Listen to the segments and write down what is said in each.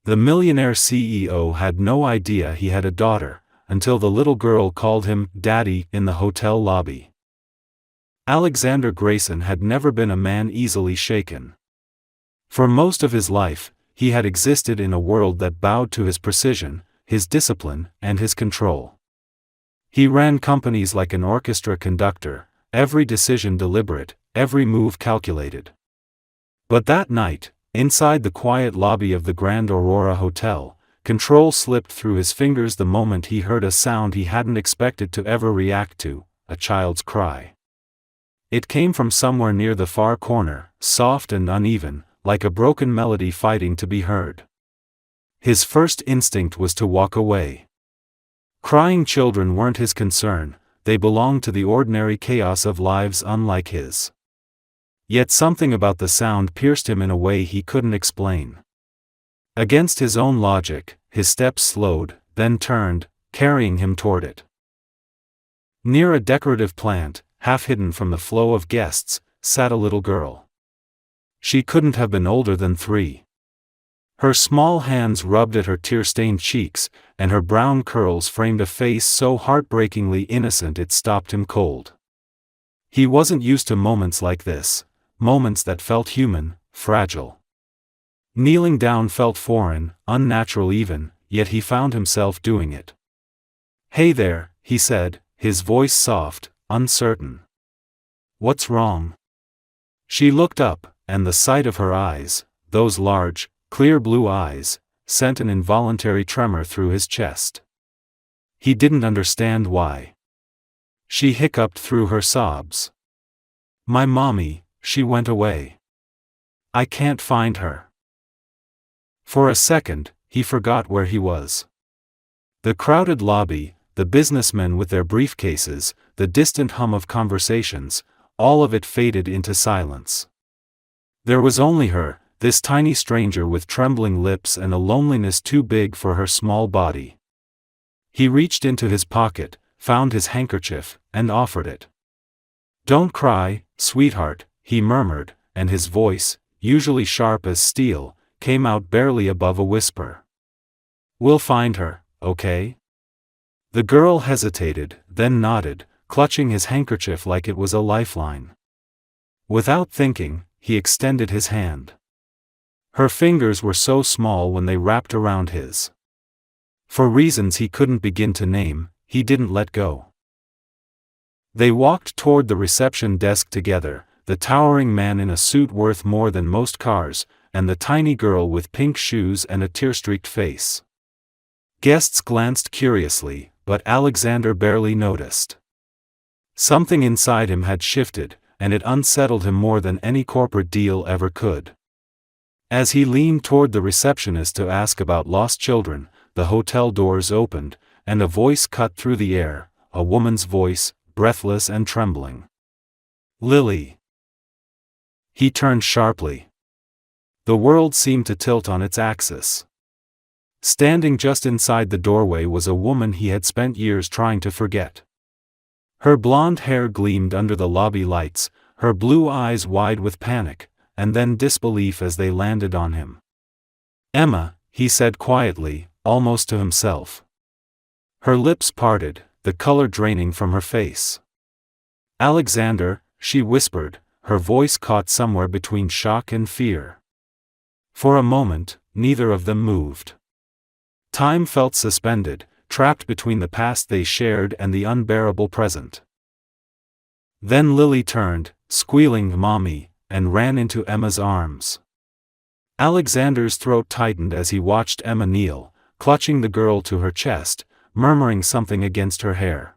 The millionaire CEO had no idea he had a daughter, until the little girl called him Daddy in the hotel lobby. Alexander Grayson had never been a man easily shaken. For most of his life, he had existed in a world that bowed to his precision, his discipline, and his control. He ran companies like an orchestra conductor, every decision deliberate, every move calculated. But that night, inside the quiet lobby of the Grand Aurora Hotel, control slipped through his fingers the moment he heard a sound he hadn't expected to ever react to, a child's cry. It came from somewhere near the far corner, soft and uneven, like a broken melody fighting to be heard. His first instinct was to walk away. Crying children weren't his concern, they belonged to the ordinary chaos of lives unlike his. Yet something about the sound pierced him in a way he couldn't explain. Against his own logic, his steps slowed, then turned, carrying him toward it. Near a decorative plant, half hidden from the flow of guests, sat a little girl. She couldn't have been older than 3. Her small hands rubbed at her tear-stained cheeks, and her brown curls framed a face so heartbreakingly innocent it stopped him cold. He wasn't used to moments like this, moments that felt human, fragile. Kneeling down felt foreign, unnatural even, yet he found himself doing it. "Hey there," he said, his voice soft, uncertain. "What's wrong?" She looked up, and the sight of her eyes, those large, clear blue eyes, sent an involuntary tremor through his chest. He didn't understand why. She hiccuped through her sobs. "My mommy, she went away. I can't find her." For a second, he forgot where he was. The crowded lobby, the businessmen with their briefcases, the distant hum of conversations, all of it faded into silence. There was only her, this tiny stranger with trembling lips and a loneliness too big for her small body. He reached into his pocket, found his handkerchief, and offered it. "Don't cry, sweetheart," he murmured, and his voice, usually sharp as steel, came out barely above a whisper. "We'll find her, okay?" The girl hesitated, then nodded, clutching his handkerchief like it was a lifeline. Without thinking, he extended his hand. Her fingers were so small when they wrapped around his. For reasons he couldn't begin to name, he didn't let go. They walked toward the reception desk together, the towering man in a suit worth more than most cars, and the tiny girl with pink shoes and a tear-streaked face. Guests glanced curiously, but Alexander barely noticed. Something inside him had shifted, and it unsettled him more than any corporate deal ever could. As he leaned toward the receptionist to ask about lost children, the hotel doors opened, and a voice cut through the air, a woman's voice, breathless and trembling. "Lily." He turned sharply. The world seemed to tilt on its axis. Standing just inside the doorway was a woman he had spent years trying to forget. Her blonde hair gleamed under the lobby lights, her blue eyes wide with panic, and then disbelief as they landed on him. "Emma," he said quietly, almost to himself. Her lips parted, the color draining from her face. "Alexander," she whispered, her voice caught somewhere between shock and fear. For a moment, neither of them moved. Time felt suspended, trapped between the past they shared and the unbearable present. Then Lily turned, squealing "Mommy," and ran into Emma's arms. Alexander's throat tightened as he watched Emma kneel, clutching the girl to her chest, murmuring something against her hair.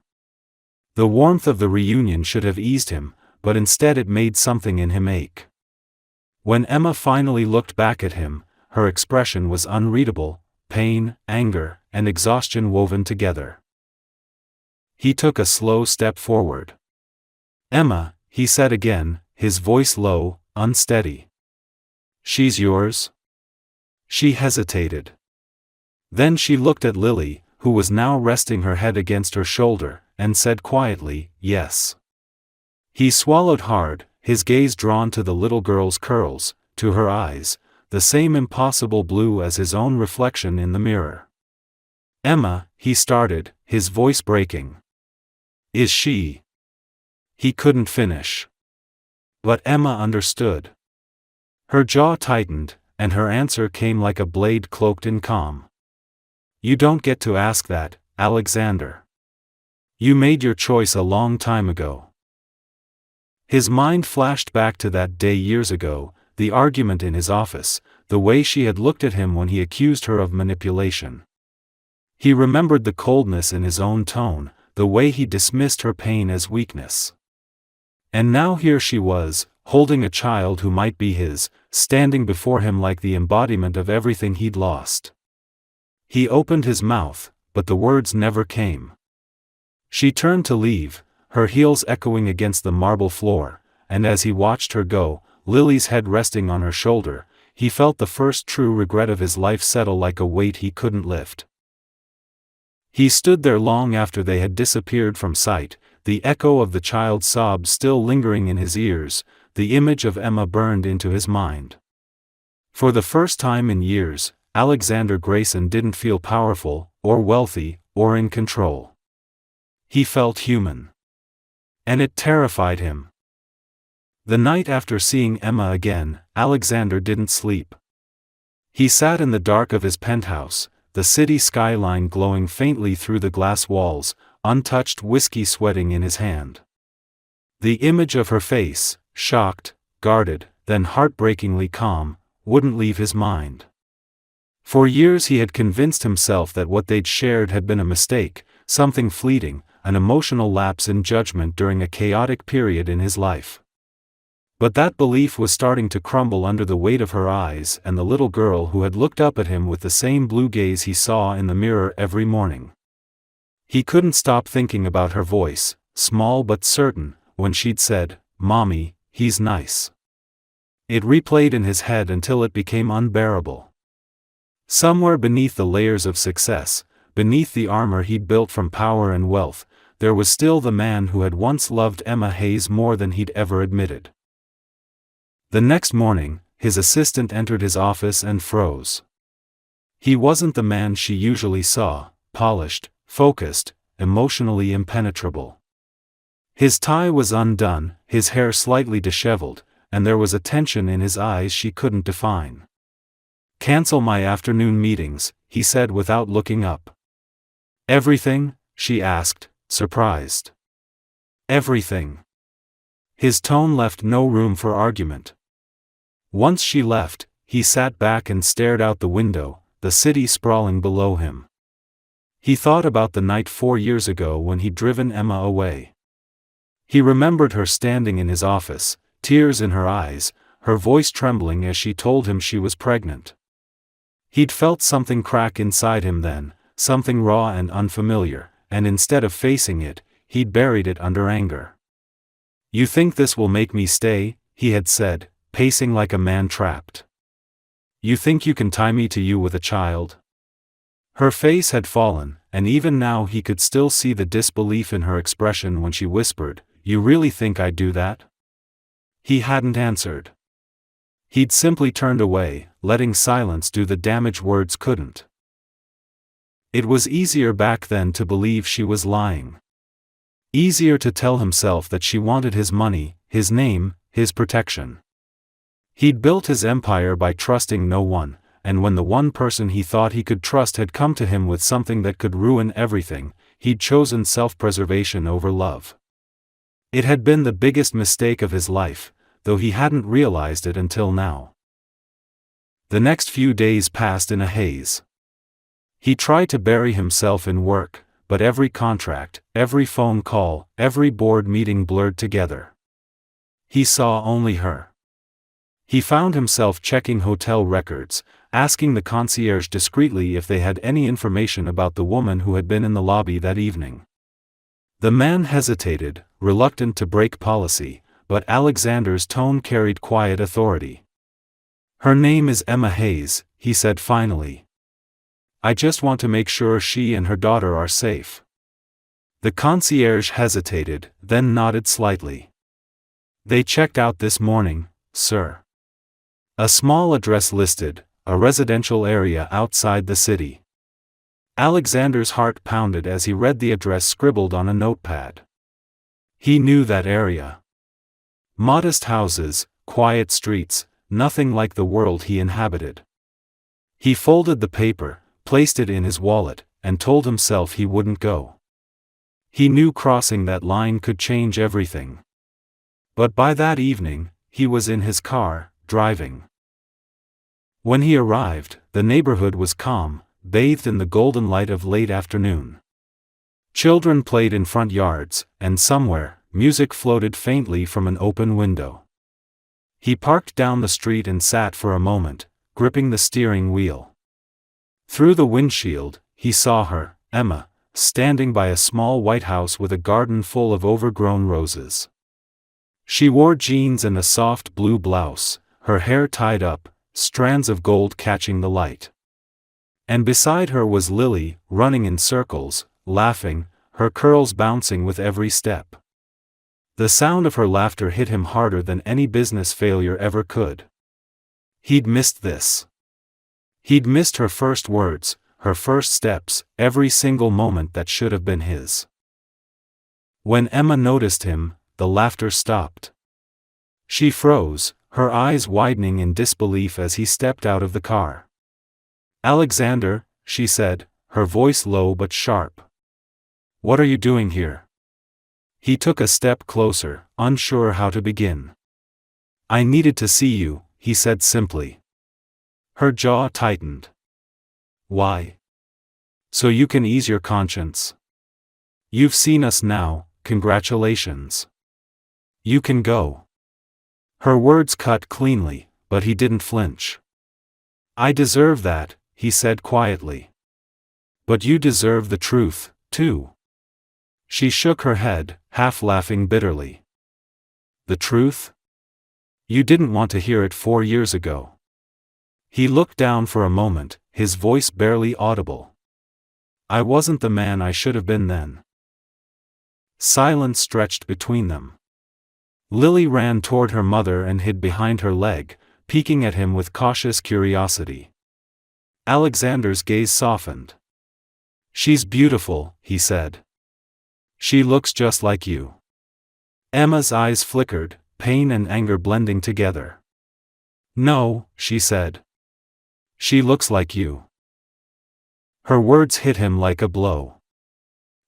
The warmth of the reunion should have eased him, but instead it made something in him ache. When Emma finally looked back at him, her expression was unreadable, pain, anger, and exhaustion woven together. He took a slow step forward. "Emma," he said again, his voice low, unsteady. "She's yours?" She hesitated. Then she looked at Lily, who was now resting her head against her shoulder, and said quietly, "Yes." He swallowed hard, his gaze drawn to the little girl's curls, to her eyes, the same impossible blue as his own reflection in the mirror. "Emma," he started, his voice breaking. "Is she?" He couldn't finish. But Emma understood. Her jaw tightened, and her answer came like a blade cloaked in calm. "You don't get to ask that, Alexander. You made your choice a long time ago." His mind flashed back to that day years ago, the argument in his office, the way she had looked at him when he accused her of manipulation. He remembered the coldness in his own tone, the way he dismissed her pain as weakness. And now here she was, holding a child who might be his, standing before him like the embodiment of everything he'd lost. He opened his mouth, but the words never came. She turned to leave, her heels echoing against the marble floor, and as he watched her go, Lily's head resting on her shoulder, he felt the first true regret of his life settle like a weight he couldn't lift. He stood there long after they had disappeared from sight, the echo of the child's sobs still lingering in his ears, the image of Emma burned into his mind. For the first time in years, Alexander Grayson didn't feel powerful, or wealthy, or in control. He felt human. And it terrified him. The night after seeing Emma again, Alexander didn't sleep. He sat in the dark of his penthouse, the city skyline glowing faintly through the glass walls, untouched whiskey sweating in his hand. The image of her face, shocked, guarded, then heartbreakingly calm, wouldn't leave his mind. For years he had convinced himself that what they'd shared had been a mistake, something fleeting, an emotional lapse in judgment during a chaotic period in his life. But that belief was starting to crumble under the weight of her eyes and the little girl who had looked up at him with the same blue gaze he saw in the mirror every morning. He couldn't stop thinking about her voice, small but certain, when she'd said, "Mommy, he's nice." It replayed in his head until it became unbearable. Somewhere beneath the layers of success, beneath the armor he'd built from power and wealth, there was still the man who had once loved Emma Hayes more than he'd ever admitted. The next morning, his assistant entered his office and froze. He wasn't the man she usually saw, polished, focused, emotionally impenetrable. His tie was undone, his hair slightly disheveled, and there was a tension in his eyes she couldn't define. "Cancel my afternoon meetings," he said without looking up. "Everything?" she asked, surprised. "Everything." His tone left no room for argument. Once she left, he sat back and stared out the window, the city sprawling below him. He thought about the night 4 years ago when he'd driven Emma away. He remembered her standing in his office, tears in her eyes, her voice trembling as she told him she was pregnant. He'd felt something crack inside him then, something raw and unfamiliar, and instead of facing it, he'd buried it under anger. "You think this will make me stay?" he had said, pacing like a man trapped. "You think you can tie me to you with a child?" Her face had fallen, and even now he could still see the disbelief in her expression when she whispered, "You really think I'd do that?" He hadn't answered. He'd simply turned away, letting silence do the damage words couldn't. It was easier back then to believe she was lying. Easier to tell himself that she wanted his money, his name, his protection. He'd built his empire by trusting no one, and when the one person he thought he could trust had come to him with something that could ruin everything, he'd chosen self-preservation over love. It had been the biggest mistake of his life, though he hadn't realized it until now. The next few days passed in a haze. He tried to bury himself in work, but every contract, every phone call, every board meeting blurred together. He saw only her. He found himself checking hotel records, asking the concierge discreetly if they had any information about the woman who had been in the lobby that evening. The man hesitated, reluctant to break policy, but Alexander's tone carried quiet authority. "Her name is Emma Hayes," he said finally. "I just want to make sure she and her daughter are safe." The concierge hesitated, then nodded slightly. "They checked out this morning, sir." A small address listed, a residential area outside the city. Alexander's heart pounded as he read the address scribbled on a notepad. He knew that area. Modest houses, quiet streets, nothing like the world he inhabited. He folded the paper, placed it in his wallet, and told himself he wouldn't go. He knew crossing that line could change everything. But by that evening, he was in his car, driving. When he arrived, the neighborhood was calm, bathed in the golden light of late afternoon. Children played in front yards, and somewhere, music floated faintly from an open window. He parked down the street and sat for a moment, gripping the steering wheel. Through the windshield, he saw her, Emma, standing by a small white house with a garden full of overgrown roses. She wore jeans and a soft blue blouse, her hair tied up, strands of gold catching the light. And beside her was Lily, running in circles, laughing, her curls bouncing with every step. The sound of her laughter hit him harder than any business failure ever could. He'd missed this. He'd missed her first words, her first steps, every single moment that should have been his. When Emma noticed him, the laughter stopped. She froze, her eyes widening in disbelief as he stepped out of the car. "Alexander," she said, her voice low but sharp. "What are you doing here?" He took a step closer, unsure how to begin. "I needed to see you," he said simply. Her jaw tightened. "Why?" "So you can ease your conscience. You've seen us now, congratulations. You can go." Her words cut cleanly, but he didn't flinch. "I deserve that," he said quietly. "But you deserve the truth, too." She shook her head, half laughing bitterly. "The truth? You didn't want to hear it 4 years ago." He looked down for a moment, his voice barely audible. "I wasn't the man I should have been then." Silence stretched between them. Lily ran toward her mother and hid behind her leg, peeking at him with cautious curiosity. Alexander's gaze softened. "She's beautiful," he said. "She looks just like you." Emma's eyes flickered, pain and anger blending together. "No," she said. "She looks like you." Her words hit him like a blow.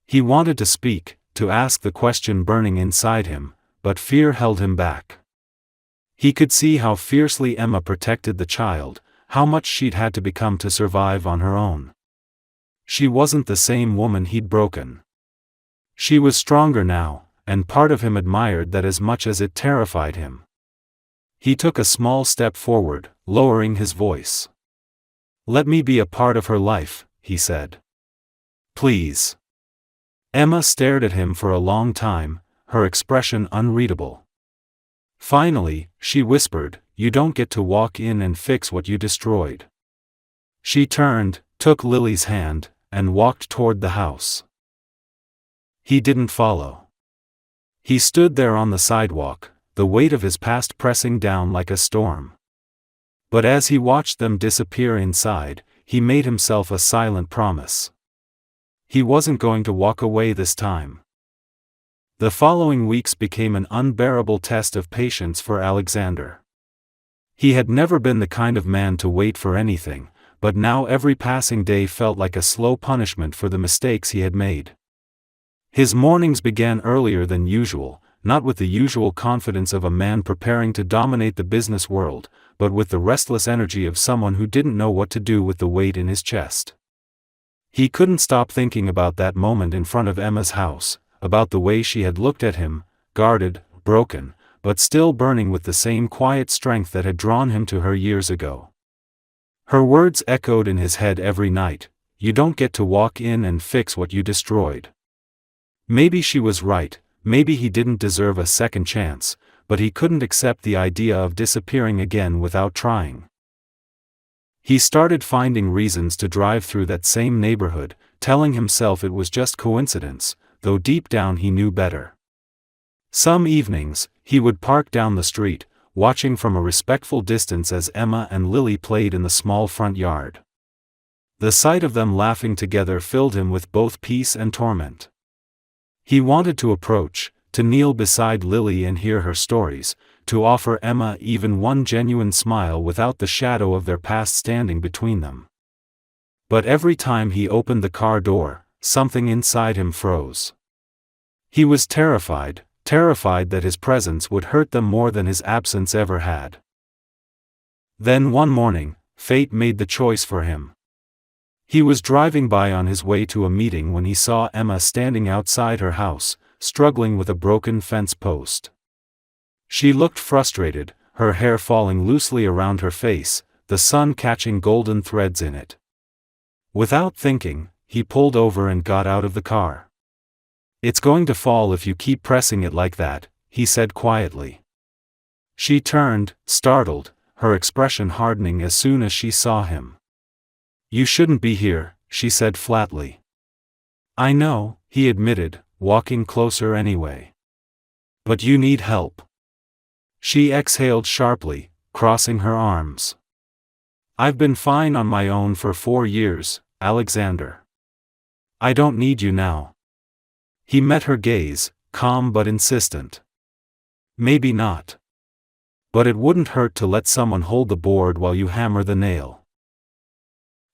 He wanted to speak, to ask the question burning inside him, but fear held him back. He could see how fiercely Emma protected the child, how much she'd had to become to survive on her own. She wasn't the same woman he'd broken. She was stronger now, and part of him admired that as much as it terrified him. He took a small step forward, lowering his voice. "Let me be a part of her life," he said. "Please." Emma stared at him for a long time, her expression unreadable. Finally, she whispered, "You don't get to walk in and fix what you destroyed." She turned, took Lily's hand, and walked toward the house. He didn't follow. He stood there on the sidewalk, the weight of his past pressing down like a storm. But as he watched them disappear inside, he made himself a silent promise. He wasn't going to walk away this time. The following weeks became an unbearable test of patience for Alexander. He had never been the kind of man to wait for anything, but now every passing day felt like a slow punishment for the mistakes he had made. His mornings began earlier than usual, not with the usual confidence of a man preparing to dominate the business world, but with the restless energy of someone who didn't know what to do with the weight in his chest. He couldn't stop thinking about that moment in front of Emma's house, about the way she had looked at him, guarded, broken, but still burning with the same quiet strength that had drawn him to her years ago. Her words echoed in his head every night, "You don't get to walk in and fix what you destroyed." Maybe she was right, maybe he didn't deserve a second chance, but he couldn't accept the idea of disappearing again without trying. He started finding reasons to drive through that same neighborhood, telling himself it was just coincidence, though deep down he knew better. Some evenings, he would park down the street, watching from a respectful distance as Emma and Lily played in the small front yard. The sight of them laughing together filled him with both peace and torment. He wanted to approach, to kneel beside Lily and hear her stories, to offer Emma even one genuine smile without the shadow of their past standing between them. But every time he opened the car door, something inside him froze. He was terrified that his presence would hurt them more than his absence ever had. Then one morning, fate made the choice for him. He was driving by on his way to a meeting when he saw Emma standing outside her house, struggling with a broken fence post. She looked frustrated, her hair falling loosely around her face, the sun catching golden threads in it. Without thinking, he pulled over and got out of the car. "It's going to fall if you keep pressing it like that," he said quietly. She turned, startled, her expression hardening as soon as she saw him. "You shouldn't be here," she said flatly. "I know," he admitted, walking closer anyway. "But you need help." She exhaled sharply, crossing her arms. "I've been fine on my own for 4 years, Alexander. I don't need you now." He met her gaze, calm but insistent. "Maybe not. But it wouldn't hurt to let someone hold the board while you hammer the nail."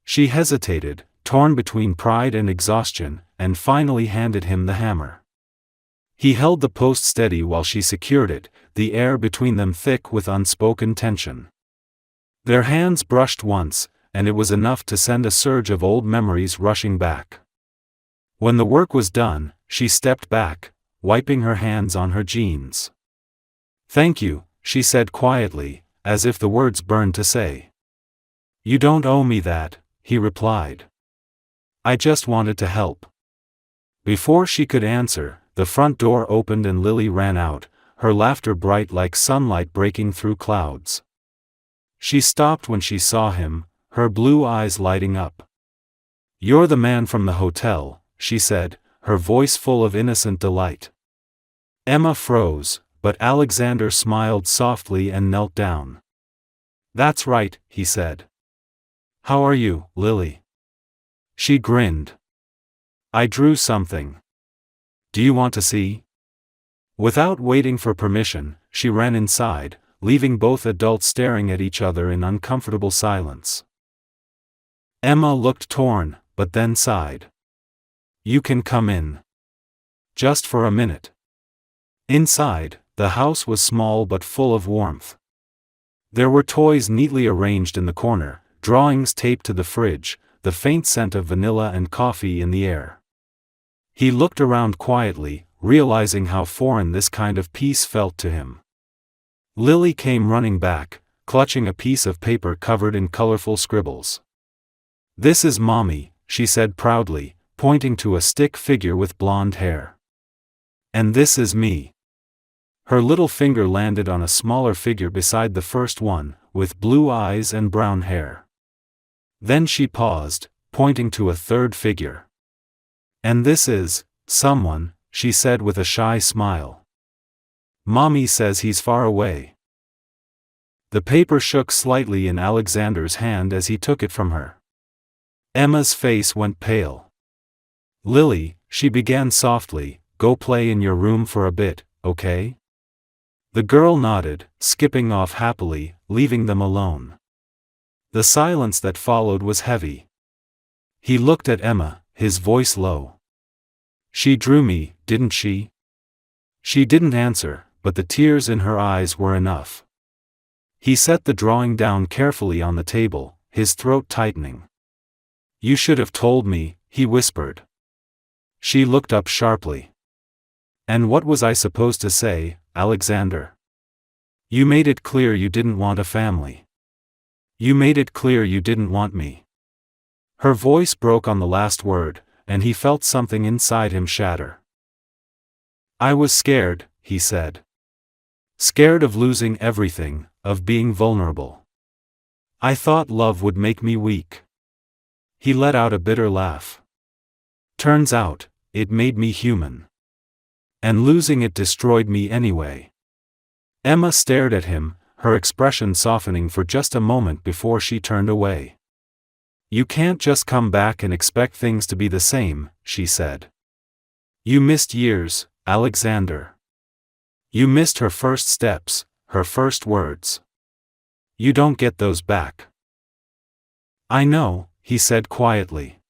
She hesitated, torn between pride and exhaustion, and finally handed him the hammer. He held the post steady while she secured it, the air between them thick with unspoken tension. Their hands brushed once, and it was enough to send a surge of old memories rushing back. When the work was done, she stepped back, wiping her hands on her jeans. "Thank you," she said quietly, as if the words burned to say. "You don't owe me that," he replied. "I just wanted to help." Before she could answer, the front door opened and Lily ran out, her laughter bright like sunlight breaking through clouds. She stopped when she saw him, her blue eyes lighting up. "You're the man from the hotel," she said, her voice full of innocent delight. Emma froze, but Alexander smiled softly and knelt down. "That's right," he said. "How are you, Lily?" She grinned. "I drew something. Do you want to see?" Without waiting for permission, she ran inside, leaving both adults staring at each other in uncomfortable silence. Emma looked torn, but then sighed. "You can come in. Just for a minute." Inside, the house was small but full of warmth. There were toys neatly arranged in the corner, drawings taped to the fridge, the faint scent of vanilla and coffee in the air. He looked around quietly, realizing how foreign this kind of peace felt to him. Lily came running back, clutching a piece of paper covered in colorful scribbles. "This is Mommy," she said proudly, pointing to a stick figure with blonde hair. "And this is me." Her little finger landed on a smaller figure beside the first one, with blue eyes and brown hair. Then she paused, pointing to a third figure. "And this is someone," she said with a shy smile. "Mommy says he's far away." The paper shook slightly in Alexander's hand as he took it from her. Emma's face went pale. "Lily," she began softly, "go play in your room for a bit, okay?" The girl nodded, skipping off happily, leaving them alone. The silence that followed was heavy. He looked at Emma, his voice low. "She drew me, didn't she?" She didn't answer, but the tears in her eyes were enough. He set the drawing down carefully on the table, his throat tightening. "You should have told me," he whispered. She looked up sharply. "And what was I supposed to say, Alexander? You made it clear you didn't want a family. You made it clear you didn't want me." Her voice broke on the last word, and he felt something inside him shatter. "I was scared," he said. "Scared of losing everything, of being vulnerable. I thought love would make me weak." He let out a bitter laugh. "Turns out, it made me human. And losing it destroyed me anyway." Emma stared at him, her expression softening for just a moment before she turned away. "You can't just come back and expect things to be the same," she said. "You missed years, Alexander. You missed her first steps, her first words. You don't get those back." "I know," he said quietly.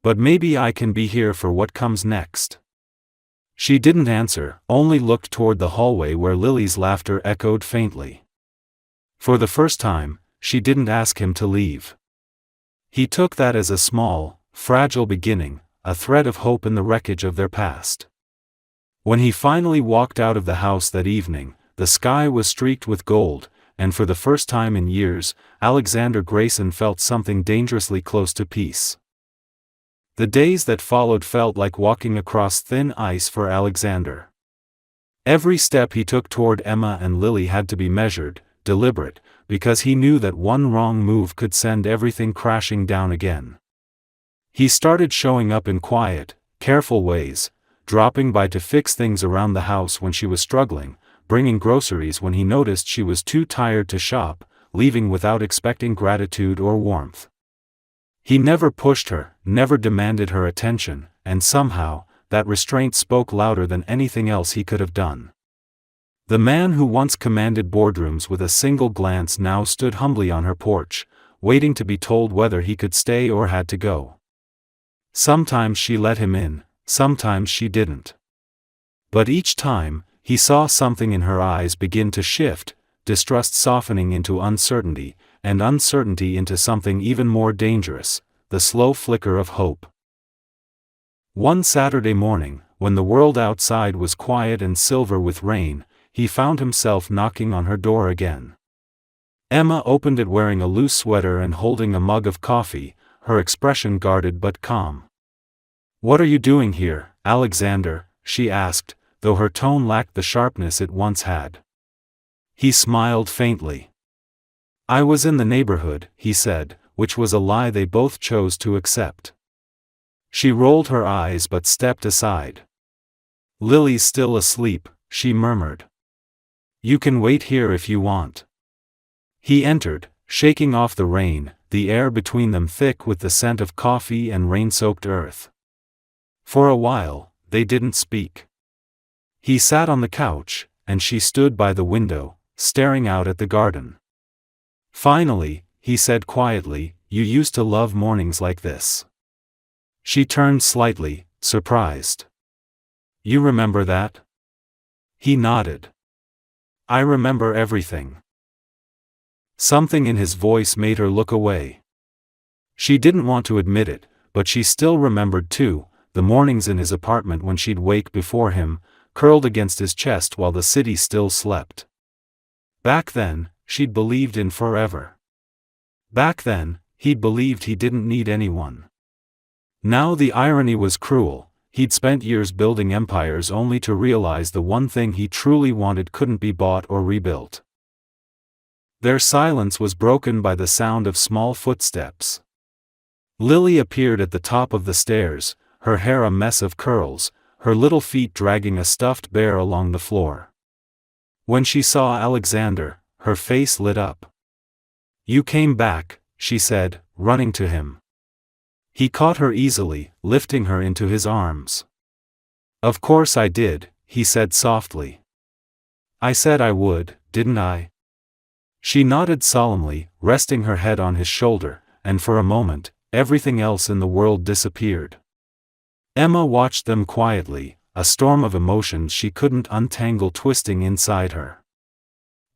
"But maybe I can be here for what comes next." She didn't answer, only looked toward the hallway where Lily's laughter echoed faintly. For the first time, she didn't ask him to leave. He took that as a small, fragile beginning, a thread of hope in the wreckage of their past. When he finally walked out of the house that evening, the sky was streaked with gold, and for the first time in years, Alexander Grayson felt something dangerously close to peace. The days that followed felt like walking across thin ice for Alexander. Every step he took toward Emma and Lily had to be measured, deliberate, because he knew that one wrong move could send everything crashing down again. He started showing up in quiet, careful ways, dropping by to fix things around the house when she was struggling, bringing groceries when he noticed she was too tired to shop, leaving without expecting gratitude or warmth. He never pushed her, never demanded her attention, and somehow, that restraint spoke louder than anything else he could have done. The man who once commanded boardrooms with a single glance now stood humbly on her porch, waiting to be told whether he could stay or had to go. Sometimes she let him in, sometimes she didn't. But each time, he saw something in her eyes begin to shift, distrust softening into uncertainty, and uncertainty into something even more dangerous, the slow flicker of hope. One Saturday morning, when the world outside was quiet and silver with rain, he found himself knocking on her door again. Emma opened it wearing a loose sweater and holding a mug of coffee, her expression guarded but calm. "What are you doing here, Alexander?" she asked, though her tone lacked the sharpness it once had. He smiled faintly. "I was in the neighborhood," he said, which was a lie they both chose to accept. She rolled her eyes but stepped aside. "Lily's still asleep," she murmured. "You can wait here if you want." He entered, shaking off the rain, the air between them thick with the scent of coffee and rain-soaked earth. For a while, they didn't speak. He sat on the couch, and she stood by the window, staring out at the garden. Finally, he said quietly, "You used to love mornings like this." She turned slightly, surprised. "You remember that?" He nodded. "I remember everything." Something in his voice made her look away. She didn't want to admit it, but she still remembered too, the mornings in his apartment when she'd wake before him, curled against his chest while the city still slept. Back then, she'd believed in forever. Back then, he'd believed he didn't need anyone. Now the irony was cruel, he'd spent years building empires only to realize the one thing he truly wanted couldn't be bought or rebuilt. Their silence was broken by the sound of small footsteps. Lily appeared at the top of the stairs, her hair a mess of curls, her little feet dragging a stuffed bear along the floor. When she saw Alexander, her face lit up. "You came back," she said, running to him. He caught her easily, lifting her into his arms. "Of course I did," he said softly. "I said I would, didn't I?" She nodded solemnly, resting her head on his shoulder, and for a moment, everything else in the world disappeared. Emma watched them quietly, a storm of emotions she couldn't untangle twisting inside her.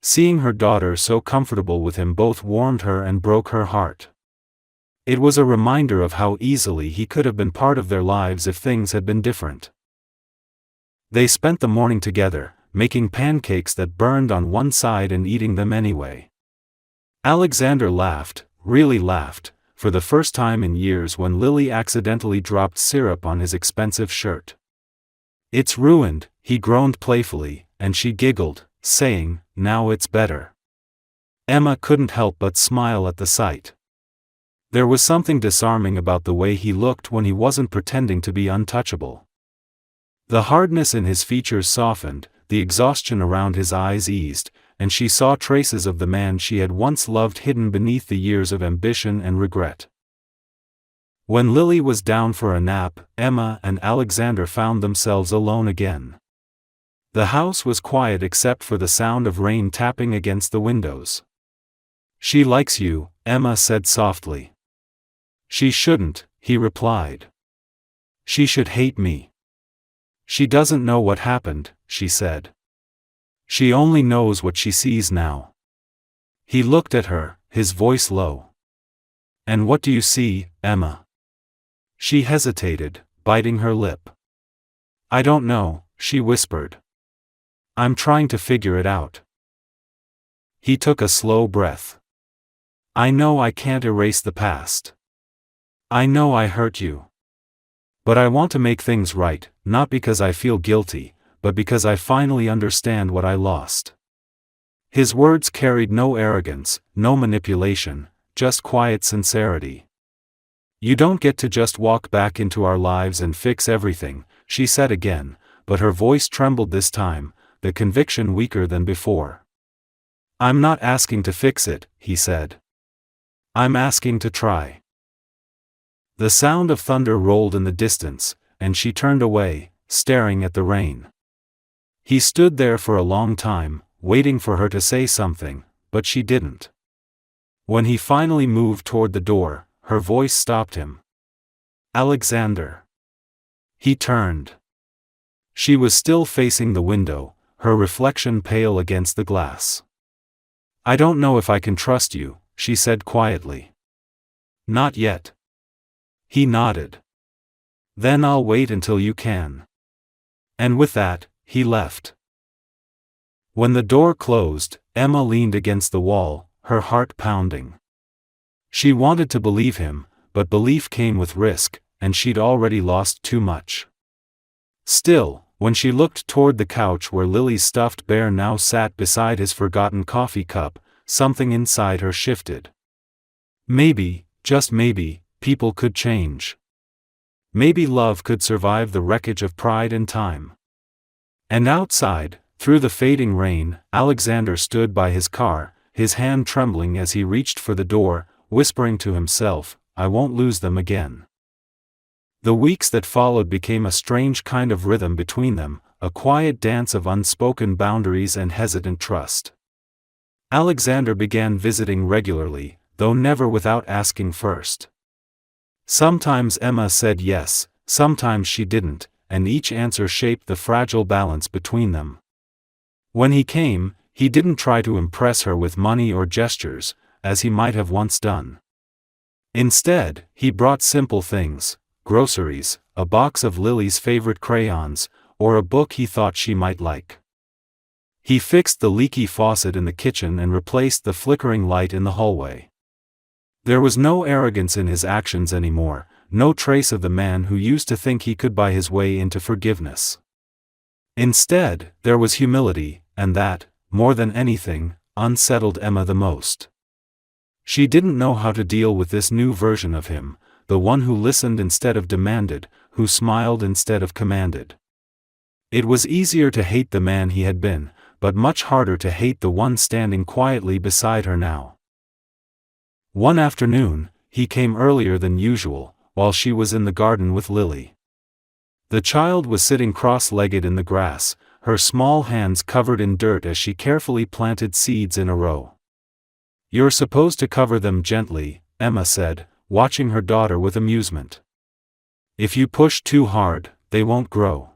Seeing her daughter so comfortable with him both warmed her and broke her heart. It was a reminder of how easily he could have been part of their lives if things had been different. They spent the morning together, making pancakes that burned on one side and eating them anyway. Alexander laughed, really laughed, for the first time in years when Lily accidentally dropped syrup on his expensive shirt. "It's ruined," he groaned playfully, and she giggled, saying, "Now it's better." Emma couldn't help but smile at the sight. There was something disarming about the way he looked when he wasn't pretending to be untouchable. The hardness in his features softened, the exhaustion around his eyes eased, and she saw traces of the man she had once loved hidden beneath the years of ambition and regret. When Lily was down for a nap, Emma and Alexander found themselves alone again. The house was quiet except for the sound of rain tapping against the windows. "She likes you," Emma said softly. "She shouldn't," he replied. "She should hate me." "She doesn't know what happened," she said. "She only knows what she sees now." He looked at her, his voice low. "And what do you see, Emma?" She hesitated, biting her lip. "I don't know," she whispered. "I'm trying to figure it out." He took a slow breath. "I know I can't erase the past. I know I hurt you. But I want to make things right, not because I feel guilty, but because I finally understand what I lost." His words carried no arrogance, no manipulation, just quiet sincerity. "You don't get to just walk back into our lives and fix everything," she said again, but her voice trembled this time, the conviction weaker than before. "I'm not asking to fix it," he said. "I'm asking to try." The sound of thunder rolled in the distance, and she turned away, staring at the rain. He stood there for a long time, waiting for her to say something, but she didn't. When he finally moved toward the door, her voice stopped him. "Alexander." He turned. She was still facing the window, her reflection pale against the glass. "I don't know if I can trust you," she said quietly. "Not yet." He nodded. "Then I'll wait until you can." And with that, he left. When the door closed, Emma leaned against the wall, her heart pounding. She wanted to believe him, but belief came with risk, and she'd already lost too much. Still, when she looked toward the couch where Lily's stuffed bear now sat beside his forgotten coffee cup, something inside her shifted. Maybe, just maybe, people could change. Maybe love could survive the wreckage of pride and time. And outside, through the fading rain, Alexander stood by his car, his hand trembling as he reached for the door, whispering to himself, "I won't lose them again." The weeks that followed became a strange kind of rhythm between them, a quiet dance of unspoken boundaries and hesitant trust. Alexander began visiting regularly, though never without asking first. Sometimes Emma said yes, sometimes she didn't, and each answer shaped the fragile balance between them. When he came, he didn't try to impress her with money or gestures, as he might have once done. Instead, he brought simple things: groceries, a box of Lily's favorite crayons, or a book he thought she might like. He fixed the leaky faucet in the kitchen and replaced the flickering light in the hallway. There was no arrogance in his actions anymore, no trace of the man who used to think he could buy his way into forgiveness. Instead, there was humility, and that, more than anything, unsettled Emma the most. She didn't know how to deal with this new version of him, the one who listened instead of demanded, who smiled instead of commanded. It was easier to hate the man he had been, but much harder to hate the one standing quietly beside her now. One afternoon, he came earlier than usual, while she was in the garden with Lily. The child was sitting cross-legged in the grass, her small hands covered in dirt as she carefully planted seeds in a row. "You're supposed to cover them gently," Emma said, watching her daughter with amusement. "If you push too hard, they won't grow."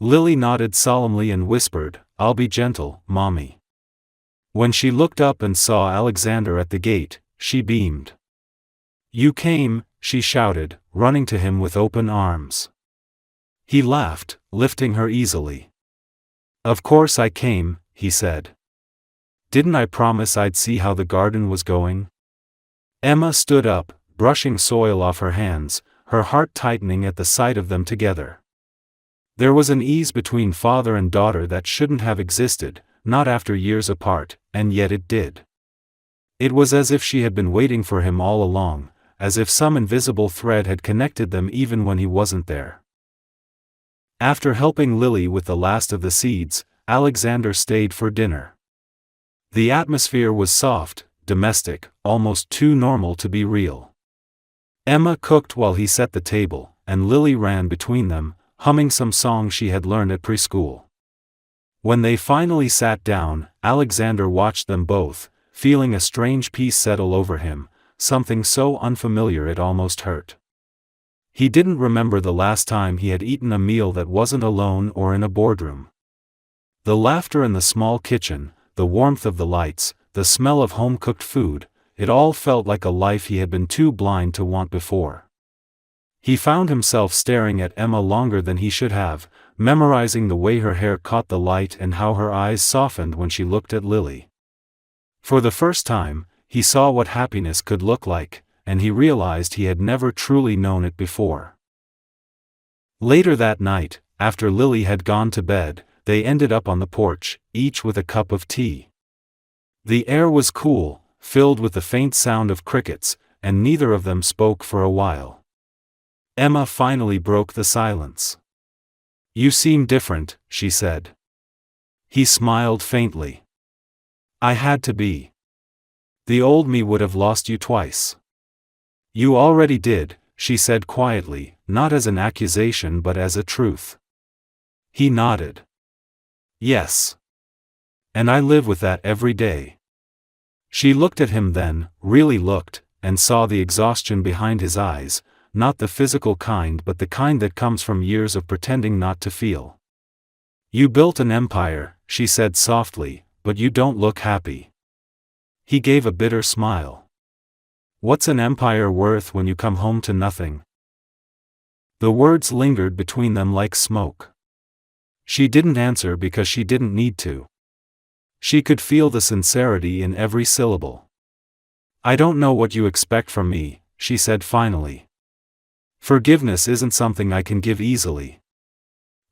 Lily nodded solemnly and whispered, "I'll be gentle, Mommy." When she looked up and saw Alexander at the gate, she beamed. "You came," she shouted, running to him with open arms. He laughed, lifting her easily. "Of course I came," he said. "Didn't I promise I'd see how the garden was going?" Emma stood up, brushing soil off her hands, her heart tightening at the sight of them together. There was an ease between father and daughter that shouldn't have existed, not after years apart, and yet it did. It was as if she had been waiting for him all along, as if some invisible thread had connected them even when he wasn't there. After helping Lily with the last of the seeds, Alexander stayed for dinner. The atmosphere was soft, domestic, almost too normal to be real. Emma cooked while he set the table, and Lily ran between them, humming some song she had learned at preschool. When they finally sat down, Alexander watched them both, feeling a strange peace settle over him, something so unfamiliar it almost hurt. He didn't remember the last time he had eaten a meal that wasn't alone or in a boardroom. The laughter in the small kitchen, the warmth of the lights, the smell of home-cooked food, it all felt like a life he had been too blind to want before. He found himself staring at Emma longer than he should have, memorizing the way her hair caught the light and how her eyes softened when she looked at Lily. For the first time, he saw what happiness could look like, and he realized he had never truly known it before. Later that night, after Lily had gone to bed, they ended up on the porch, each with a cup of tea. The air was cool, filled with the faint sound of crickets, and neither of them spoke for a while. Emma finally broke the silence. "You seem different," she said. He smiled faintly. "I had to be. The old me would have lost you twice." "You already did," she said quietly, not as an accusation but as a truth. He nodded. "Yes. And I live with that every day." She looked at him then, really looked, and saw the exhaustion behind his eyes, not the physical kind but the kind that comes from years of pretending not to feel. "You built an empire," she said softly, "but you don't look happy." He gave a bitter smile. "What's an empire worth when you come home to nothing?" The words lingered between them like smoke. She didn't answer because she didn't need to. She could feel the sincerity in every syllable. "I don't know what you expect from me," she said finally. "Forgiveness isn't something I can give easily."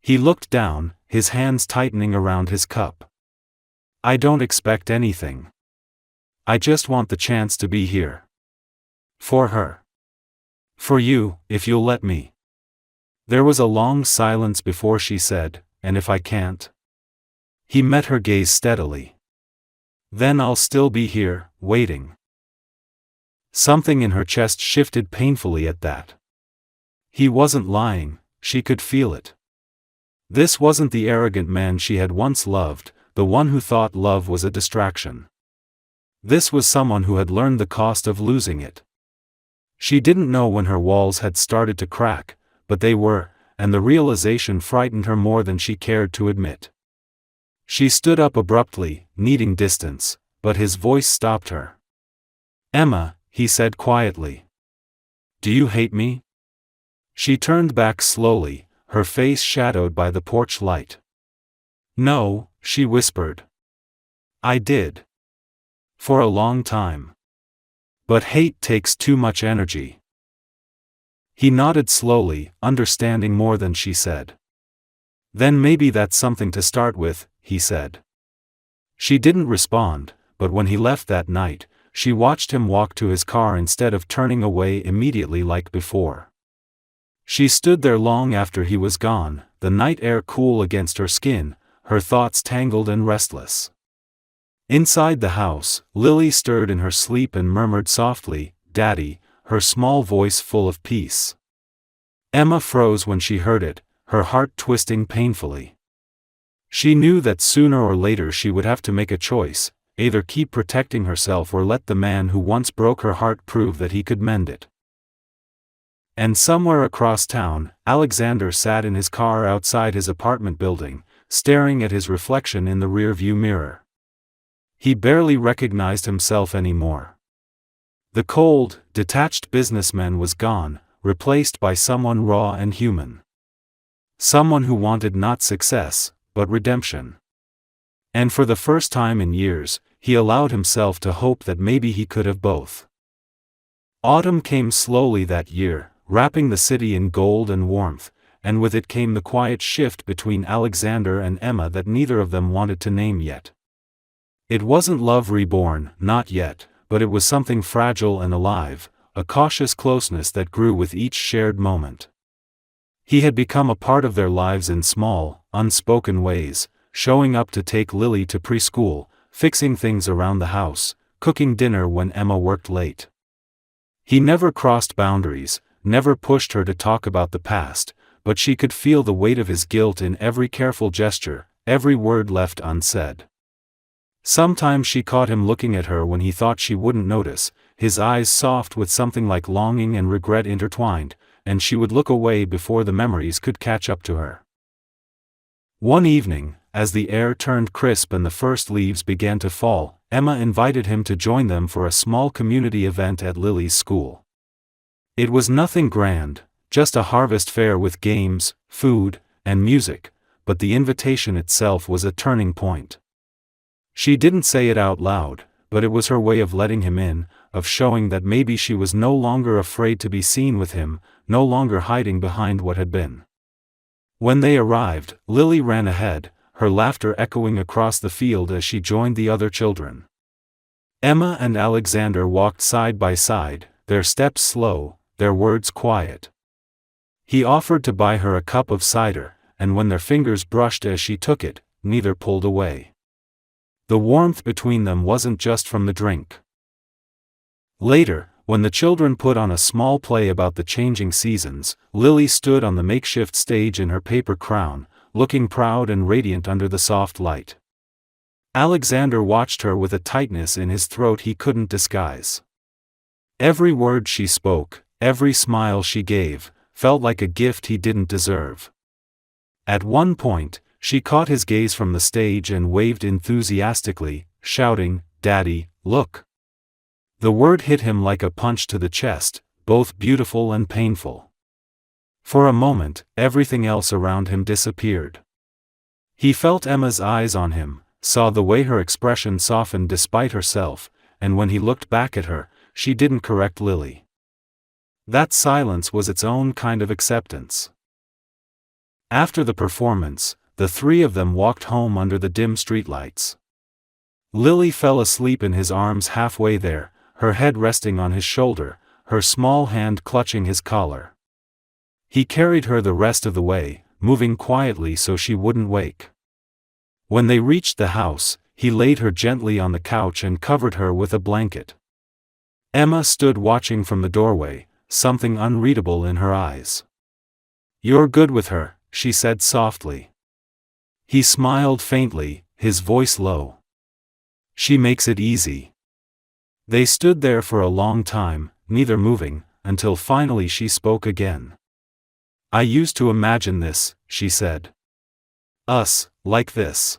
He looked down, his hands tightening around his cup. "I don't expect anything. I just want the chance to be here. For her. For you, if you'll let me." There was a long silence before she said, "And if I can't?" He met her gaze steadily. "Then I'll still be here, waiting." Something in her chest shifted painfully at that. He wasn't lying, she could feel it. This wasn't the arrogant man she had once loved, the one who thought love was a distraction. This was someone who had learned the cost of losing it. She didn't know when her walls had started to crack, but they were, and the realization frightened her more than she cared to admit. She stood up abruptly, needing distance, but his voice stopped her. "Emma," he said quietly. "Do you hate me?" She turned back slowly, her face shadowed by the porch light. "No," she whispered. "I did. For a long time. But hate takes too much energy." He nodded slowly, understanding more than she said. "Then maybe that's something to start with," he said. She didn't respond, but when he left that night, she watched him walk to his car instead of turning away immediately like before. She stood there long after he was gone, the night air cool against her skin, her thoughts tangled and restless. Inside the house, Lily stirred in her sleep and murmured softly, "Daddy," her small voice full of peace. Emma froze when she heard it, her heart twisting painfully. She knew that sooner or later she would have to make a choice, either keep protecting herself or let the man who once broke her heart prove that he could mend it. And somewhere across town, Alexander sat in his car outside his apartment building, staring at his reflection in the rearview mirror. He barely recognized himself anymore. The cold, detached businessman was gone, replaced by someone raw and human. Someone who wanted not success, but redemption. And for the first time in years, he allowed himself to hope that maybe he could have both. Autumn came slowly that year, wrapping the city in gold and warmth, and with it came the quiet shift between Alexander and Emma that neither of them wanted to name yet. It wasn't love reborn, not yet, but it was something fragile and alive, a cautious closeness that grew with each shared moment. He had become a part of their lives in small, unspoken ways, showing up to take Lily to preschool, fixing things around the house, cooking dinner when Emma worked late. He never crossed boundaries, never pushed her to talk about the past, but she could feel the weight of his guilt in every careful gesture, every word left unsaid. Sometimes she caught him looking at her when he thought she wouldn't notice, his eyes soft with something like longing and regret intertwined, and she would look away before the memories could catch up to her. One evening, as the air turned crisp and the first leaves began to fall, Emma invited him to join them for a small community event at Lily's school. It was nothing grand, just a harvest fair with games, food, and music, but the invitation itself was a turning point. She didn't say it out loud, but it was her way of letting him in, of showing that maybe she was no longer afraid to be seen with him, no longer hiding behind what had been. When they arrived, Lily ran ahead, her laughter echoing across the field as she joined the other children. Emma and Alexander walked side by side, their steps slow, their words quiet. He offered to buy her a cup of cider, and when their fingers brushed as she took it, neither pulled away. The warmth between them wasn't just from the drink. Later, when the children put on a small play about the changing seasons, Lily stood on the makeshift stage in her paper crown, looking proud and radiant under the soft light. Alexander watched her with a tightness in his throat he couldn't disguise. Every word she spoke, every smile she gave, felt like a gift he didn't deserve. At one point, she caught his gaze from the stage and waved enthusiastically, shouting, "Daddy, look!" The word hit him like a punch to the chest, both beautiful and painful. For a moment, everything else around him disappeared. He felt Emma's eyes on him, saw the way her expression softened despite herself, and when he looked back at her, she didn't correct Lily. That silence was its own kind of acceptance. After the performance, the three of them walked home under the dim streetlights. Lily fell asleep in his arms halfway there, her head resting on his shoulder, her small hand clutching his collar. He carried her the rest of the way, moving quietly so she wouldn't wake. When they reached the house, he laid her gently on the couch and covered her with a blanket. Emma stood watching from the doorway, something unreadable in her eyes. "You're good with her," she said softly. He smiled faintly, his voice low. "She makes it easy." They stood there for a long time, neither moving, until finally she spoke again. "I used to imagine this," she said. "Us, like this.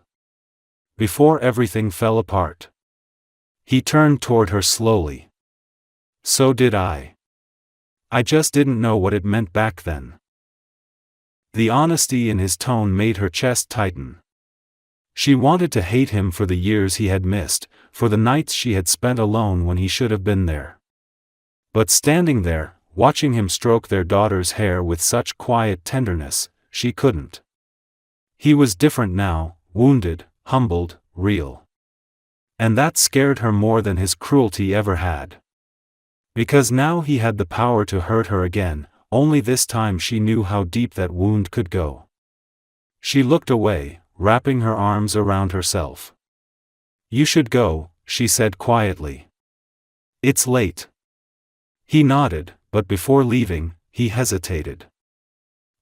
Before everything fell apart." He turned toward her slowly. "So did I. I just didn't know what it meant back then." The honesty in his tone made her chest tighten. She wanted to hate him for the years he had missed, for the nights she had spent alone when he should have been there. But standing there, watching him stroke their daughter's hair with such quiet tenderness, she couldn't. He was different now, wounded, humbled, real. And that scared her more than his cruelty ever had. Because now he had the power to hurt her again, only this time she knew how deep that wound could go. She looked away, wrapping her arms around herself. "You should go," she said quietly. "It's late." He nodded, but before leaving, he hesitated.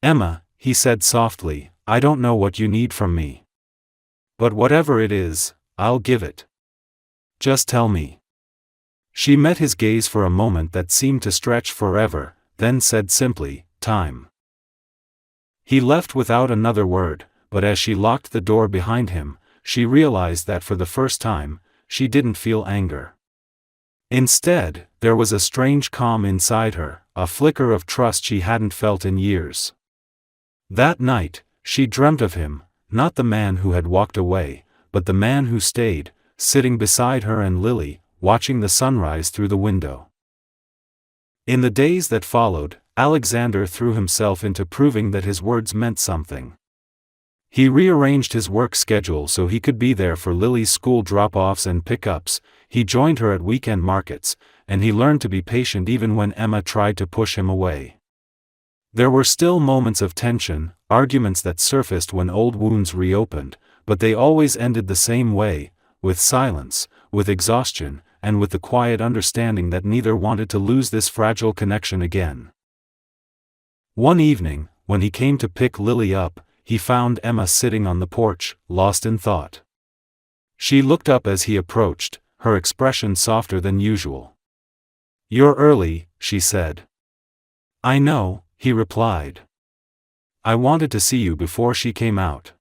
"Emma," he said softly, "I don't know what you need from me. But whatever it is, I'll give it. Just tell me." She met his gaze for a moment that seemed to stretch forever, then said simply, "Time." He left without another word, but as she locked the door behind him, she realized that for the first time, she didn't feel anger. Instead, there was a strange calm inside her, a flicker of trust she hadn't felt in years. That night, she dreamt of him, not the man who had walked away, but the man who stayed, sitting beside her and Lily, watching the sunrise through the window. In the days that followed, Alexander threw himself into proving that his words meant something. He rearranged his work schedule so he could be there for Lily's school drop-offs and pick-ups, he joined her at weekend markets, and he learned to be patient even when Emma tried to push him away. There were still moments of tension, arguments that surfaced when old wounds reopened, but they always ended the same way, with silence, with exhaustion, and with the quiet understanding that neither wanted to lose this fragile connection again. One evening, when he came to pick Lily up, he found Emma sitting on the porch, lost in thought. She looked up as he approached, her expression softer than usual. "You're early," she said. "I know," he replied. "I wanted to see you before she came out."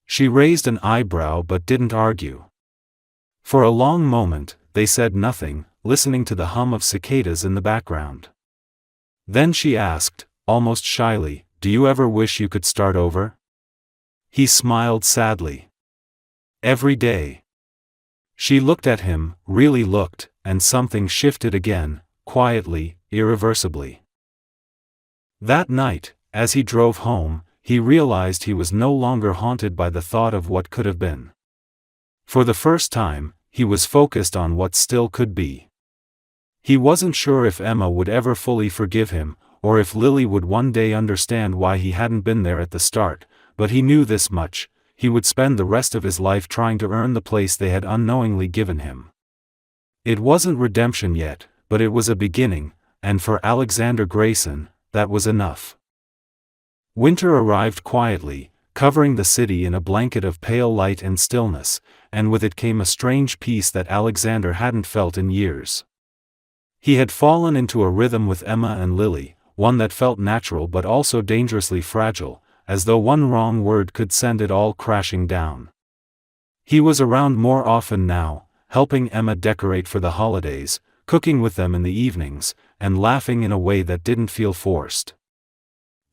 She raised an eyebrow but didn't argue. For a long moment, they said nothing, listening to the hum of cicadas in the background. Then she asked, almost shyly, "Do you ever wish you could start over?" He smiled sadly. "Every day." She looked at him, really looked, and something shifted again, quietly, irreversibly. That night, as he drove home, he realized he was no longer haunted by the thought of what could have been. For the first time, he was focused on what still could be. He wasn't sure if Emma would ever fully forgive him, or if Lily would one day understand why he hadn't been there at the start, but he knew this much: he would spend the rest of his life trying to earn the place they had unknowingly given him. It wasn't redemption yet, but it was a beginning, and for Alexander Grayson, that was enough. Winter arrived quietly, covering the city in a blanket of pale light and stillness, and with it came a strange peace that Alexander hadn't felt in years. He had fallen into a rhythm with Emma and Lily, one that felt natural but also dangerously fragile, as though one wrong word could send it all crashing down. He was around more often now, helping Emma decorate for the holidays, cooking with them in the evenings, and laughing in a way that didn't feel forced.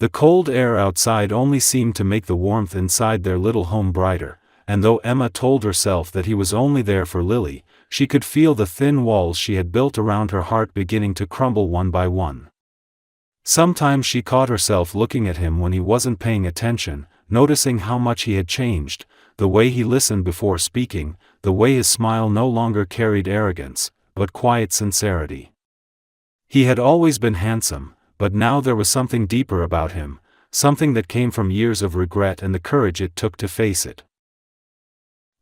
The cold air outside only seemed to make the warmth inside their little home brighter, and though Emma told herself that he was only there for Lily, she could feel the thin walls she had built around her heart beginning to crumble one by one. Sometimes she caught herself looking at him when he wasn't paying attention, noticing how much he had changed, the way he listened before speaking, the way his smile no longer carried arrogance, but quiet sincerity. He had always been handsome, but now there was something deeper about him, something that came from years of regret and the courage it took to face it.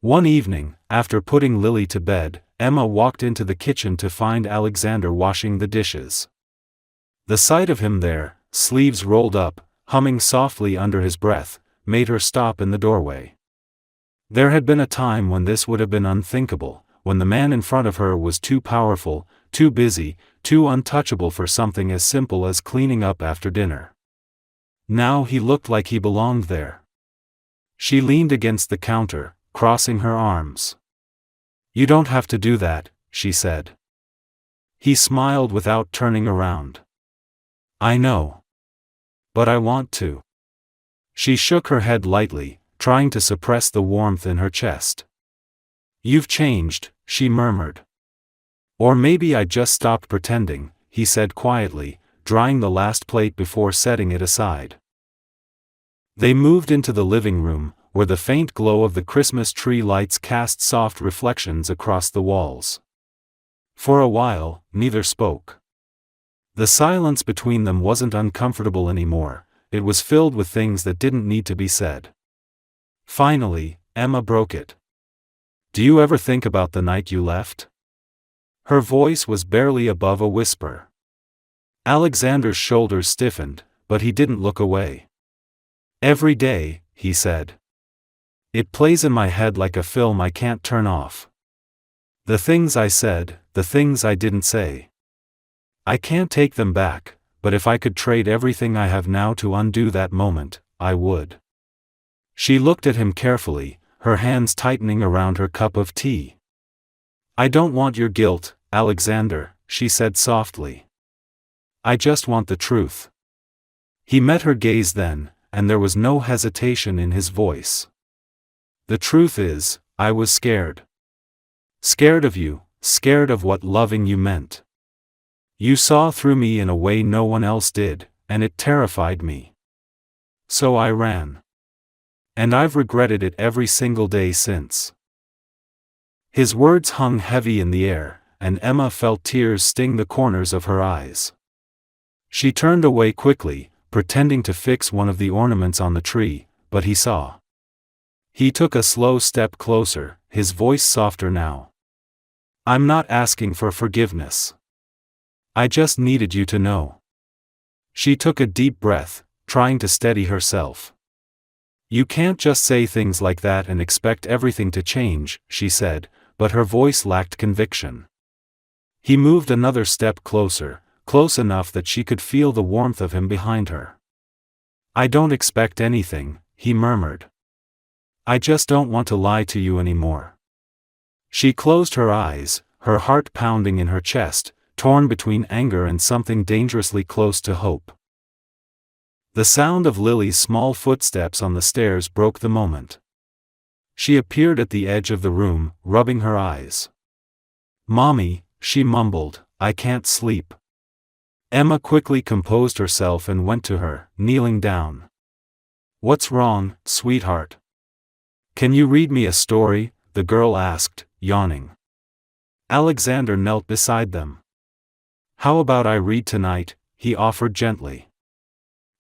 One evening, after putting Lily to bed, Emma walked into the kitchen to find Alexander washing the dishes. The sight of him there, sleeves rolled up, humming softly under his breath, made her stop in the doorway. There had been a time when this would have been unthinkable, when the man in front of her was too powerful, too busy, too untouchable for something as simple as cleaning up after dinner. Now he looked like he belonged there. She leaned against the counter, crossing her arms. "You don't have to do that," she said. He smiled without turning around. "I know. But I want to." She shook her head lightly, trying to suppress the warmth in her chest. "You've changed," she murmured. "Or maybe I just stopped pretending," he said quietly, drying the last plate before setting it aside. They moved into the living room, where the faint glow of the Christmas tree lights cast soft reflections across the walls. For a while, neither spoke. The silence between them wasn't uncomfortable anymore, it was filled with things that didn't need to be said. Finally, Emma broke it. "Do you ever think about the night you left?" Her voice was barely above a whisper. Alexander's shoulders stiffened, but he didn't look away. "Every day," he said. "It plays in my head like a film I can't turn off. The things I said, the things I didn't say. I can't take them back, but if I could trade everything I have now to undo that moment, I would." She looked at him carefully, her hands tightening around her cup of tea. "I don't want your guilt, Alexander," she said softly. "I just want the truth." He met her gaze then, and there was no hesitation in his voice. "The truth is, I was scared. Scared of you, scared of what loving you meant. You saw through me in a way no one else did, and it terrified me. So I ran. And I've regretted it every single day since." His words hung heavy in the air, and Emma felt tears sting the corners of her eyes. She turned away quickly, pretending to fix one of the ornaments on the tree, but he saw. He took a slow step closer, his voice softer now. I'm not asking for forgiveness. I just needed you to know. She took a deep breath, trying to steady herself. You can't just say things like that and expect everything to change, she said, but her voice lacked conviction. He moved another step closer, close enough that she could feel the warmth of him behind her. I don't expect anything, he murmured. I just don't want to lie to you anymore. She closed her eyes, her heart pounding in her chest, torn between anger and something dangerously close to hope. The sound of Lily's small footsteps on the stairs broke the moment. She appeared at the edge of the room, rubbing her eyes. Mommy, she mumbled, I can't sleep. Emma quickly composed herself and went to her, kneeling down. What's wrong, sweetheart? Can you read me a story? The girl asked, yawning. Alexander knelt beside them. How about I read tonight? He offered gently.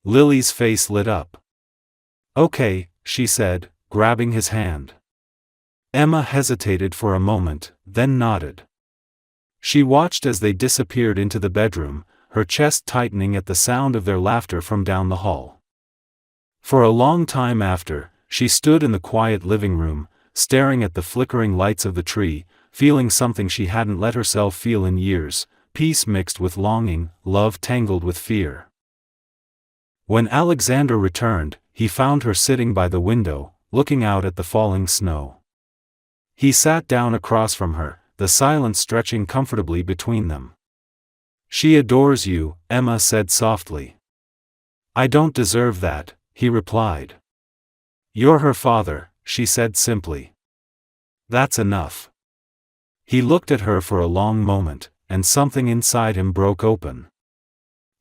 Lily's face lit up. Okay, she said, grabbing his hand. Emma hesitated for a moment, then nodded. She watched as they disappeared into the bedroom, her chest tightening at the sound of their laughter from down the hall. For a long time after, she stood in the quiet living room, staring at the flickering lights of the tree, feeling something she hadn't let herself feel in years, peace mixed with longing, love tangled with fear. When Alexander returned, he found her sitting by the window, looking out at the falling snow. He sat down across from her, the silence stretching comfortably between them. She adores you, Emma said softly. I don't deserve that, he replied. You're her father, she said simply. That's enough. He looked at her for a long moment, and something inside him broke open.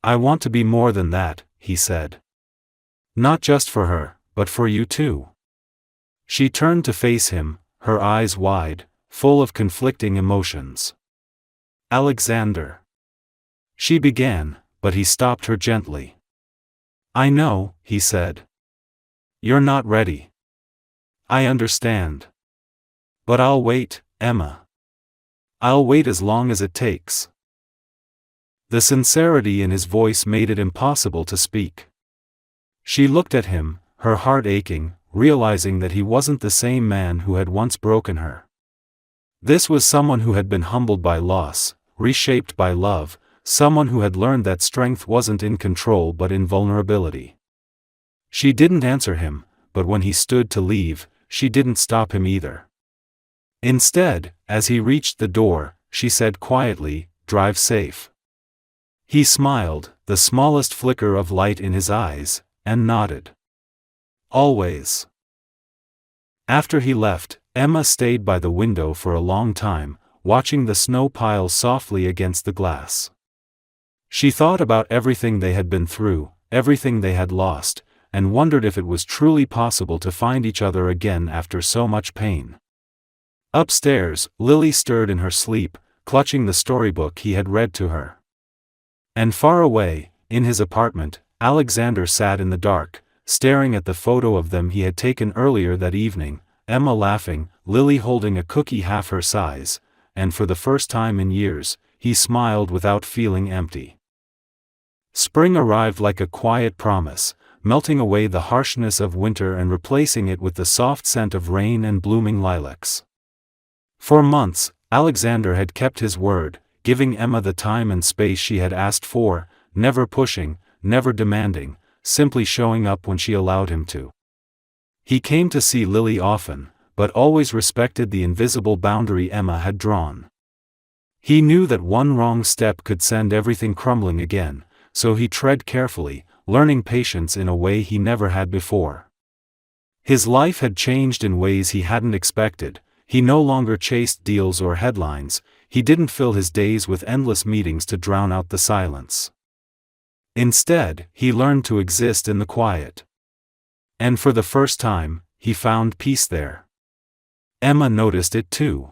I want to be more than that, he said. Not just for her, but for you too. She turned to face him, her eyes wide, full of conflicting emotions. Alexander. She began, but he stopped her gently. I know, he said. You're not ready. I understand. But I'll wait, Emma. I'll wait as long as it takes. The sincerity in his voice made it impossible to speak. She looked at him, her heart aching, realizing that he wasn't the same man who had once broken her. This was someone who had been humbled by loss, reshaped by love, someone who had learned that strength wasn't in control but in vulnerability. She didn't answer him, but when he stood to leave, she didn't stop him either. Instead, as he reached the door, she said quietly, "Drive safe." He smiled, the smallest flicker of light in his eyes, and nodded. Always. After he left, Emma stayed by the window for a long time, watching the snow pile softly against the glass. She thought about everything they had been through, everything they had lost, and wondered if it was truly possible to find each other again after so much pain. Upstairs, Lily stirred in her sleep, clutching the storybook he had read to her. And far away, in his apartment, Alexander sat in the dark, staring at the photo of them he had taken earlier that evening, Emma laughing, Lily holding a cookie half her size, and for the first time in years, he smiled without feeling empty. Spring arrived like a quiet promise, melting away the harshness of winter and replacing it with the soft scent of rain and blooming lilacs. For months, Alexander had kept his word, giving Emma the time and space she had asked for, never pushing, never demanding, simply showing up when she allowed him to. He came to see Lily often, but always respected the invisible boundary Emma had drawn. He knew that one wrong step could send everything crumbling again, so he tread carefully, learning patience in a way he never had before. His life had changed in ways he hadn't expected. He no longer chased deals or headlines, he didn't fill his days with endless meetings to drown out the silence. Instead, he learned to exist in the quiet. And for the first time, he found peace there. Emma noticed it too.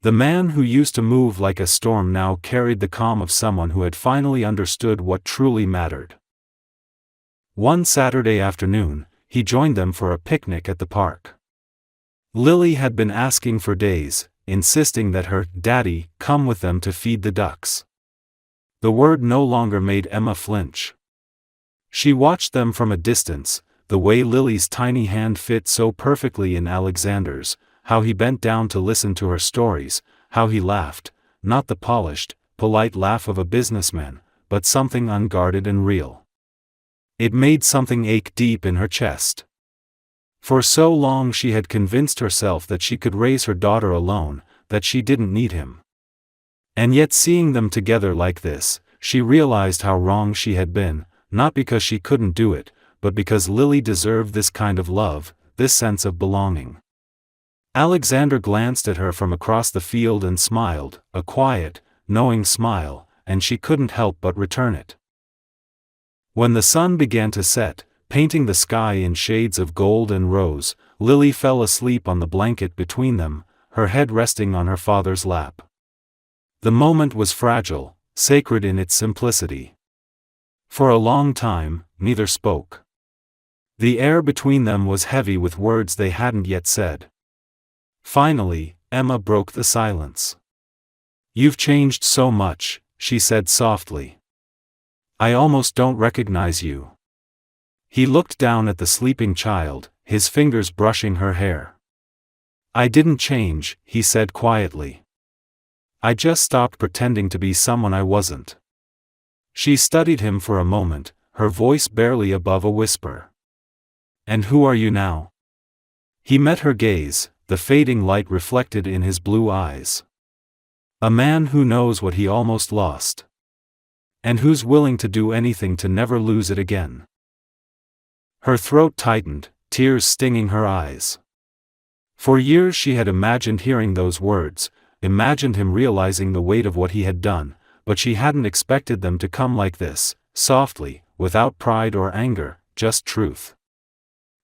The man who used to move like a storm now carried the calm of someone who had finally understood what truly mattered. One Saturday afternoon, he joined them for a picnic at the park. Lily had been asking for days, insisting that her daddy come with them to feed the ducks. The word no longer made Emma flinch. She watched them from a distance, the way Lily's tiny hand fit so perfectly in Alexander's, how he bent down to listen to her stories, how he laughed, not the polished, polite laugh of a businessman, but something unguarded and real. It made something ache deep in her chest. For so long she had convinced herself that she could raise her daughter alone, that she didn't need him. And yet seeing them together like this, she realized how wrong she had been, not because she couldn't do it, but because Lily deserved this kind of love, this sense of belonging. Alexander glanced at her from across the field and smiled, a quiet, knowing smile, and she couldn't help but return it. When the sun began to set, painting the sky in shades of gold and rose, Lily fell asleep on the blanket between them, her head resting on her father's lap. The moment was fragile, sacred in its simplicity. For a long time, neither spoke. The air between them was heavy with words they hadn't yet said. Finally, Emma broke the silence. "You've changed so much," she said softly. "I almost don't recognize you." He looked down at the sleeping child, his fingers brushing her hair. "I didn't change," he said quietly. "I just stopped pretending to be someone I wasn't." She studied him for a moment, her voice barely above a whisper. "And who are you now?" He met her gaze, the fading light reflected in his blue eyes. "A man who knows what he almost lost. And who's willing to do anything to never lose it again." Her throat tightened, tears stinging her eyes. For years she had imagined hearing those words, imagined him realizing the weight of what he had done, but she hadn't expected them to come like this, softly, without pride or anger, just truth.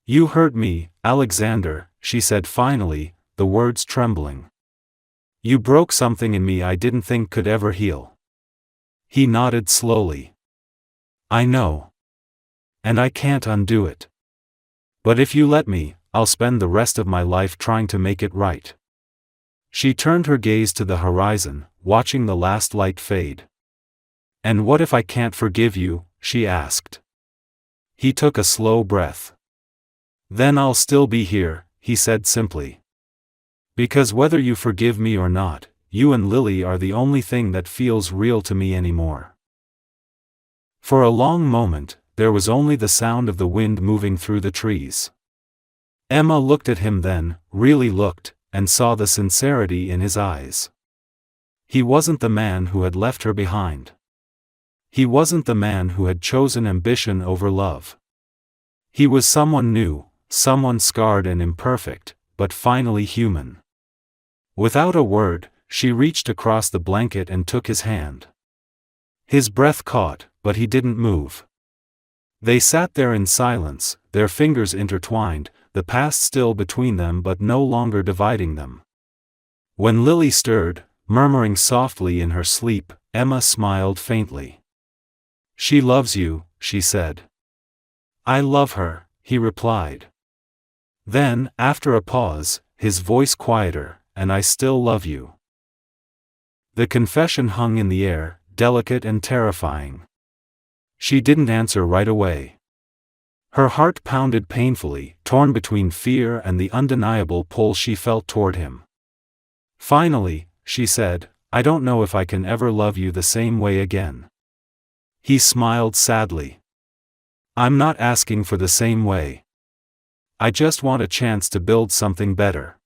"You hurt me, Alexander," she said finally, the words trembling. "You broke something in me I didn't think could ever heal." He nodded slowly. "I know. And I can't undo it. But if you let me, I'll spend the rest of my life trying to make it right." She turned her gaze to the horizon, watching the last light fade. "And what if I can't forgive you?" she asked. He took a slow breath. "Then I'll still be here," he said simply. "Because whether you forgive me or not, you and Lily are the only thing that feels real to me anymore." For a long moment, there was only the sound of the wind moving through the trees. Emma looked at him then, really looked, and saw the sincerity in his eyes. He wasn't the man who had left her behind. He wasn't the man who had chosen ambition over love. He was someone new, someone scarred and imperfect, but finally human. Without a word, she reached across the blanket and took his hand. His breath caught, but he didn't move. They sat there in silence, their fingers intertwined, the past still between them but no longer dividing them. When Lily stirred, murmuring softly in her sleep, Emma smiled faintly. "She loves you," she said. "I love her," he replied. Then, after a pause, his voice quieter, "and I still love you." The confession hung in the air, delicate and terrifying. She didn't answer right away. Her heart pounded painfully, torn between fear and the undeniable pull she felt toward him. Finally, she said, "I don't know if I can ever love you the same way again." He smiled sadly. "I'm not asking for the same way. I just want a chance to build something better."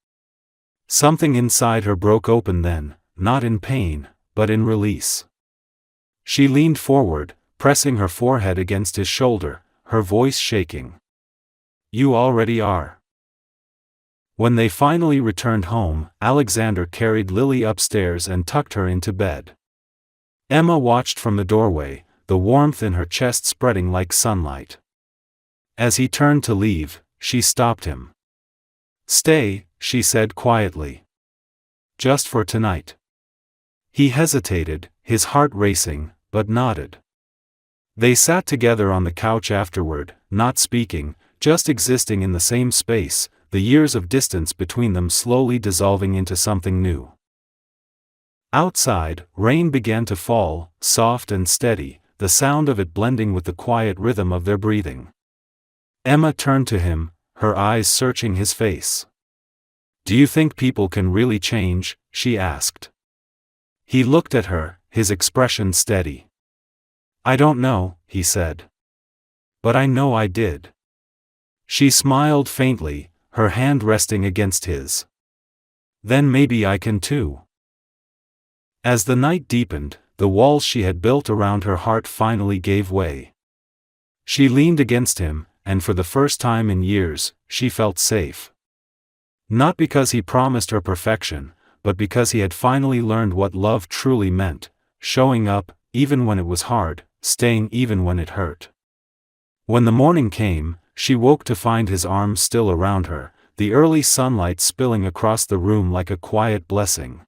Something inside her broke open then, not in pain, but in release. She leaned forward, pressing her forehead against his shoulder, her voice shaking. "You already are." When they finally returned home, Alexander carried Lily upstairs and tucked her into bed. Emma watched from the doorway, the warmth in her chest spreading like sunlight. As he turned to leave, she stopped him. "Stay," she said quietly. "Just for tonight." He hesitated, his heart racing, but nodded. They sat together on the couch afterward, not speaking, just existing in the same space, the years of distance between them slowly dissolving into something new. Outside, rain began to fall, soft and steady, the sound of it blending with the quiet rhythm of their breathing. Emma turned to him, her eyes searching his face. "Do you think people can really change?" she asked. He looked at her, his expression steady. "I don't know," he said. "But I know I did." She smiled faintly, her hand resting against his. "Then maybe I can too." As the night deepened, the walls she had built around her heart finally gave way. She leaned against him, and for the first time in years, she felt safe. Not because he promised her perfection, but because he had finally learned what love truly meant, showing up, even when it was hard, staying even when it hurt. When the morning came, she woke to find his arms still around her, the early sunlight spilling across the room like a quiet blessing.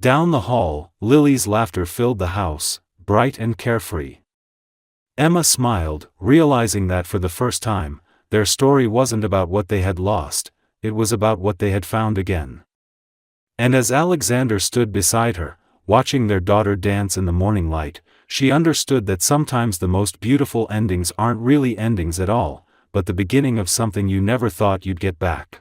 Down the hall, Lily's laughter filled the house, bright and carefree. Emma smiled, realizing that for the first time, their story wasn't about what they had lost, it was about what they had found again. And as Alexander stood beside her, watching their daughter dance in the morning light, she understood that sometimes the most beautiful endings aren't really endings at all, but the beginning of something you never thought you'd get back.